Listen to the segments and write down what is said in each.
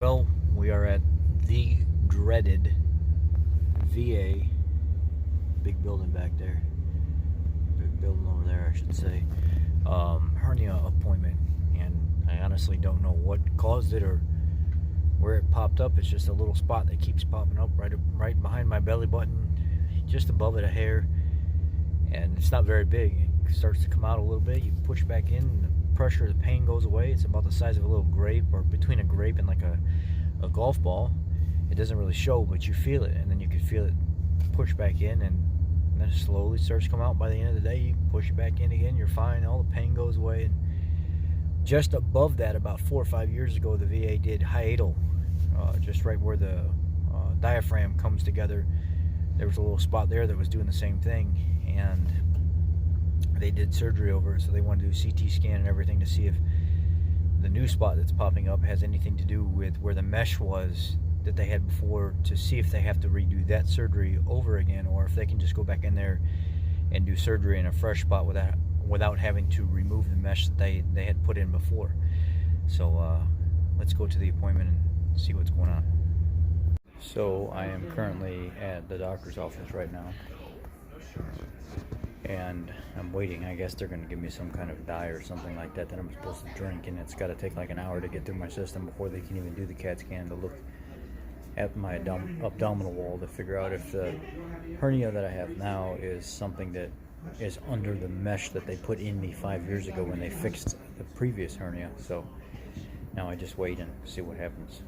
Well, we are at the dreaded VA. Big building back there. Big building over there, I should say. Hernia appointment, and I honestly don't know what caused it or where it popped up. It's just a little spot that keeps popping up right behind my belly button, just above it a hair, and it's not very big. It starts to come out a little bit. You push back in, and the pressure, the pain goes away. It's about the size of a little grape, or between a grape and like a golf ball. It doesn't really show, but you feel it, and then you can feel it push back in, and then it slowly starts to come out. By the end of the day, you push it back in again, you're fine, all the pain goes away. And just above that, about 4 or 5 years ago, the VA did hiatal, just right where the diaphragm comes together. There was a little spot there that was doing the same thing, and they did surgery over it. So they wanted to do CT scan and everything to see if the new spot that's popping up has anything to do with where the mesh was that they had before, to see if they have to redo that surgery over again, or if they can just go back in there and do surgery in a fresh spot without having to remove the mesh that they had put in before. So let's go to the appointment and see what's going on. So I am currently at the doctor's office right now, and I'm waiting. I guess they're going to give me some kind of dye or something like that I'm supposed to drink, and it's got to take like an hour to get through my system before they can even do the CAT scan to look at my abdominal wall to figure out if the hernia that I have now is something that is under the mesh that they put in me 5 years ago when they fixed the previous hernia. So now I just wait and see what happens.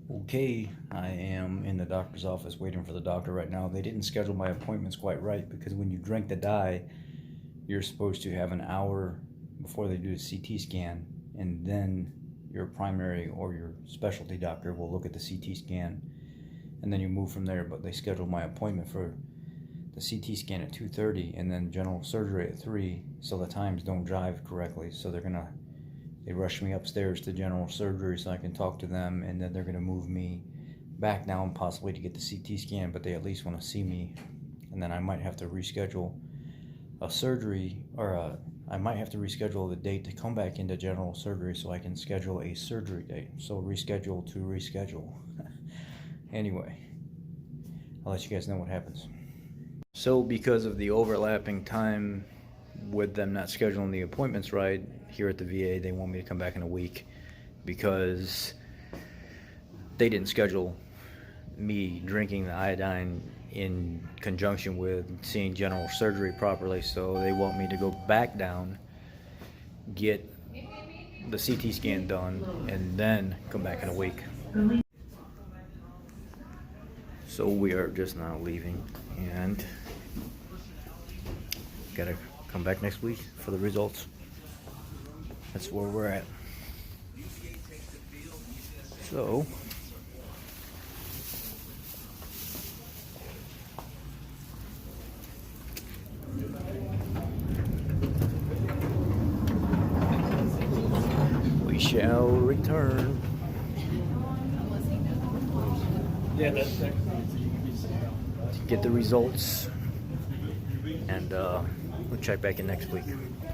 Okay, I am in the doctor's office waiting for the doctor right now. They didn't schedule my appointments quite right, because when you drink the dye, you're supposed to have an hour before they do a CT scan, and then your primary or your specialty doctor will look at the CT scan, and then you move from there. But they scheduled my appointment for the CT scan at 2:30 and then general surgery at 3, so the times don't jive correctly. So they rush me upstairs to general surgery so I can talk to them, and then they're gonna move me back down possibly to get the CT scan, but they at least want to see me. And then I might have to reschedule a surgery, or I might have to reschedule the date to come back into general surgery so I can schedule a surgery date. So reschedule to reschedule. Anyway, I'll let you guys know what happens. So because of the overlapping time with them not scheduling the appointments right, here at the VA they want me to come back in a week, because they didn't schedule me drinking the iodine in conjunction with seeing general surgery properly. So they want me to go back down, get the CT scan done, and then come back in a week. So we are just now leaving, and gotta come back next week for the results. That's where we're at. So we shall return. Yeah, that's to get the results, and we'll check back in next week.